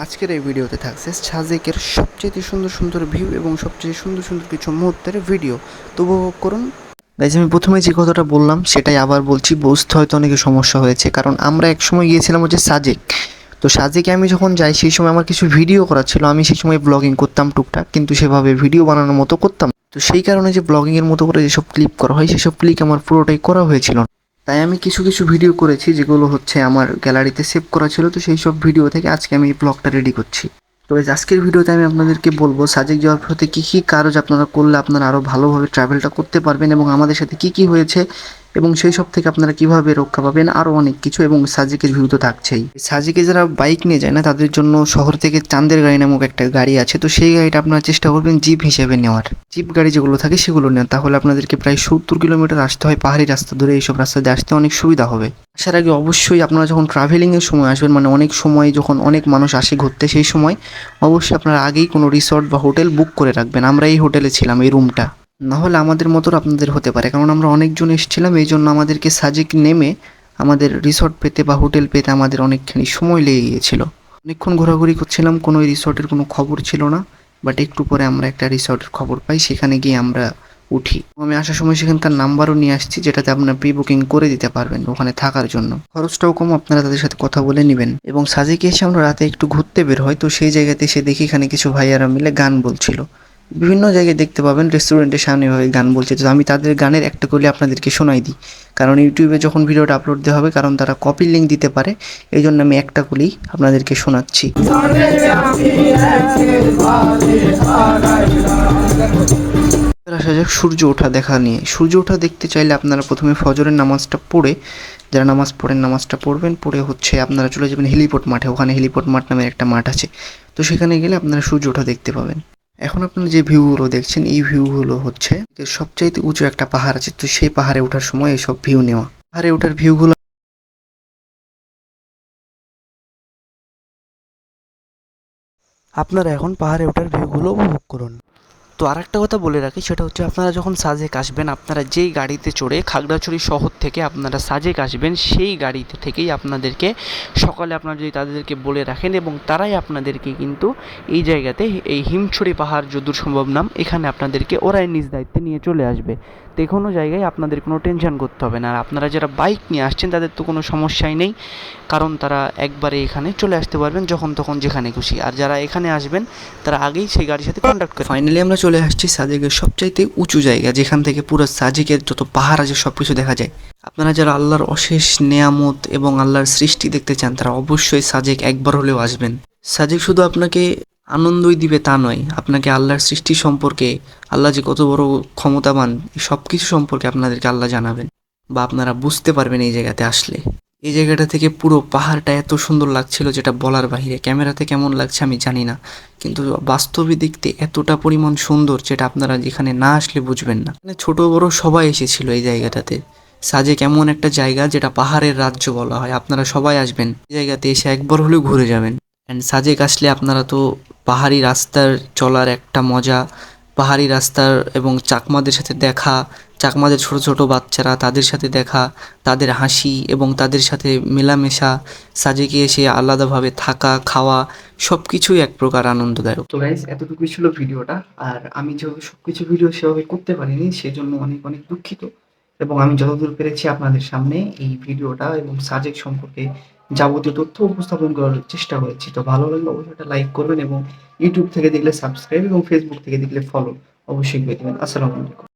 আজকের এই ভিডিওতে থাকছে সাজেকের সবচেয়ে সুন্দর সুন্দর ভিউ এবং সবচেয়ে সুন্দর সুন্দর কিছু মুহূর্তের ভিডিও, তো উপভোগ করুন। গাইজ, আমি প্রথমে যে কথাটা বললাম সেটাই আবার বলছি, বুঝতে হয়তো অনেকে সমস্যা হয়েছে, কারণ আমরা একসময় গিয়েছিলাম হচ্ছে সাজেক। তো সাজেকে আমি যখন যাই সেই সময় আমার কিছু ভিডিও করা ছিল, আমি সেই সময় ব্লগিং করতাম টুকটাক, কিন্তু সেভাবে ভিডিও বানানোর মতো করতাম। তো সেই কারণে যে ব্লগিংয়ের মতো করে যেসব ক্লিপ করা হয় সেসব ক্লিপ আমার পুরোটাই করা হয়েছিল না। তাই আমি কিছু কিছু ভিডিও করেছি যেগুলো হচ্ছে আমার গ্যালারিতে সেভ করা ছিল, তো সেই সব ভিডিও থেকে আজকে আমি এই ব্লগটা রেডি করছি। তো আজকের ভিডিওতে আমি আপনাদেরকে বলবো সাজেক যাওয়ার পথে কী কী কাজ আপনারা করলে আপনারা আরও ভালোভাবে ট্রাভেলটা করতে পারবেন, এবং আমাদের সাথে কী কী হয়েছে এবং সেই সব থেকে আপনারা কীভাবে রক্ষা পাবেন, আরও অনেক কিছু। এবং সাজেকের ভিউ তো থাকছেই। সাজেকে যারা বাইক নিয়ে যায় না তাদের জন্য শহর থেকে চাঁদের গাড়ি নামক একটা গাড়ি আছে, তো সেই গাড়িটা আপনারা চেষ্টা করবেন জিপ হিসেবে নেওয়ার। জিপ গাড়ি যেগুলো থাকে সেগুলো নেন, তাহলে আপনাদেরকে প্রায় 70 কিলোমিটার আসতে হয় পাহাড়ি রাস্তা ধরে, এইসব রাস্তা দিয়ে আসতে অনেক সুবিধা হবে। আসার আগে অবশ্যই আপনারা যখন ট্রাভেলিংয়ের সময় আসবেন, মানে অনেক সময় যখন অনেক মানুষ আসে ঘুরতে, সেই সময় অবশ্যই আপনারা আগেই কোনো রিসর্ট বা হোটেল বুক করে রাখবেন। আমরা এই হোটেলে ছিলাম, এই রুমটা। নাহলে আমাদের মতো আপনাদের হতে পারে, কারণ আমরা অনেকজন এসেছিলাম, এই জন্য আমাদেরকে সাজেক নেমে আমাদের রিসর্ট পেতে বা হোটেল পেতে আমাদের অনেকখানি সময় লেগে গিয়েছিল। অনেকক্ষণ ঘোরাঘুরি করছিলাম, কোনো রিসর্টের কোনো খবর ছিল না। বাট একটু পরে আমরা একটা রিসর্টের খবর পাই, সেখানে গিয়ে আমরা উঠি। আমি আসার সময় সেখানকার নাম্বারও নিয়ে আসছি, যেটাতে আপনার প্রি বুকিং করে দিতে পারবেন ওখানে থাকার জন্য। খরচটাও কম, আপনারা তাদের সাথে কথা বলে নেবেন। এবং সাজেকে এসে আমরা রাতে একটু ঘুরতে বের হয়, তো সেই জায়গাতে এসে দেখি এখানে কিছু ভাইয়ারা মিলে গান বলছিল। বিভিন্ন জায়গায় দেখতে পাবেন রেস্টুরেন্টের সামনে ভাবে গান বলছে, তো আমি তাদের গানের একটা করলে আপনাদেরকে শোনাই দিই, কারণ ইউটিউবে যখন ভিডিওটা আপলোড দেওয়া হবে, কারণ তারা কপি লিঙ্ক দিতে পারে, এই জন্য আমি একটা করেই আপনাদেরকে শোনাচ্ছি। আসা যাক সূর্য ওঠা দেখা নিয়ে। সূর্য ওঠা দেখতে চাইলে আপনারা প্রথমে ফজরের নামাজটা পড়ে, যারা নামাজ পড়েন নামাজটা পড়বেন, পড়ে হচ্ছে আপনারা চলে যাবেন হেলিপোর্ট মাঠে। ওখানে হেলিপোর্ট মাঠ নামের একটা মাঠ আছে, তো সেখানে গেলে আপনারা সূর্য ওঠা দেখতে পাবেন। এখন আপনারা যে ভিউগুলো দেখছেন এই ভিউগুলো হচ্ছে সবচাইতে উঁচু একটা পাহাড় আছে, তো সেই পাহাড়ে ওঠার সময় এইসব ভিউ নেওয়া। পাহাড়ে ওঠার ভিউগুলো আপনারা এখন পাহাড়ে ওঠার ভিউগুলো উপভোগ করুন। তো আরেকটা কথা বলে রাখি, সেটা হচ্ছে আপনারা যখন সাজেক আসবেন, আপনারা যেই গাড়িতে চড়ে খাগড়াছড়ি শহর থেকে আপনারা সাজেক আসবেন, সেই গাড়িতে থেকেই আপনাদেরকে সকালে আপনারা যদি তাদেরকে বলে রাখেন, এবং তারাই আপনাদেরকে কিন্তু এই জায়গাতে, এই হিমছড়ি পাহাড় যদুর সম্ভব নাম, এখানে আপনাদেরকে ওরাই নিজ দায়িত্বে নিয়ে চলে আসবে। তো কোনো জায়গায় আপনাদের কোনো টেনশন করতে হবে না। আর আপনারা যারা বাইক নিয়ে আসছেন তাদের তো কোনো সমস্যাই নেই, কারণ তারা একবারে এখানে চলে আসতে পারবেন যখন তখন যেখানে খুশি। আর যারা এখানে আসবেন তারা আগেই সেই গাড়ির সাথে কন্ট্যাক্ট করে। ফাইনালি আমরা চলে আসছি সাজেকের সবচাইতে উঁচু জায়গা, যেখান থেকে পুরো সাজেকের যত পাহাড় আছে সব কিছু দেখা যায়। আপনারা যারা আল্লাহর অশেষ নেয়ামত এবং আল্লাহর সৃষ্টি দেখতে চান, তারা অবশ্যই সাজেক একবার হলেও আসবেন। সাজেক শুধু আপনাকে আনন্দই দিবে তা নয়, আপনাকে আল্লাহর সৃষ্টি সম্পর্কে, আল্লাহ যে কত বড় ক্ষমতাবান, সব কিছু সম্পর্কে আপনাদেরকে আল্লাহ জানাবেন, বা আপনারা বুঝতে পারবেন এই জায়গাতে আসলে। এই জায়গাটা থেকে পুরো পাহাড়টা এত সুন্দর লাগছিল যেটা বলার বাহিরে। ক্যামেরাতে কেমন লাগছে আমি জানি না, কিন্তু বাস্তবে দেখতে এতটা পরিমাণ সুন্দর যেটা আপনারা যেখানে না আসলে বুঝবেন না। মানে ছোট বড় সবাই এসেছিল এই জায়গাটাতে। সাজেক এমন একটা জায়গা যেটা পাহাড়ের রাজ্য বলা হয়। আপনারা সবাই আসবেন এই জায়গাতে, এসে একবার হলেও ঘুরে যাবেন। অ্যান্ড সাজেক আসলে আপনারা তো পাহাড়ি রাস্তার চলার একটা মজা, পাহাড়ি রাস্তার এবং চাকমাদের সাথে দেখা, চাকমাদের ছোট ছোট বাচ্চারা, তাদের সাথে দেখা, তাদের হাসি এবং তাদের সাথে মেলামেশা, সাজেকে এসে আলাদাভাবে থাকা খাওয়া, সব কিছুই এক প্রকার আনন্দদায়ক। তো গাইজ, এতটুকুই ছিল ভিডিওটা। আর আমি যেভাবে সব কিছু ভিডিও সেভাবে করতে পারিনি, সেজন্য অনেক অনেক দুঃখিত। এবং আমি যতদূর পেরেছি আপনাদের সামনে এই ভিডিওটা এবং সাজেক সম্পর্কে যাবতীয় তথ্য উপস্থাপন করার চেষ্টা করেছি। তো ভালো লাগলে অবশ্যই একটা লাইক করবেন, এবং ইউটিউব থেকে দেখলে সাবস্ক্রাইব, এবং ফেসবুক থেকে দেখলে ফলো অবশ্যই করে দেবেন। আসসালামু আলাইকুম।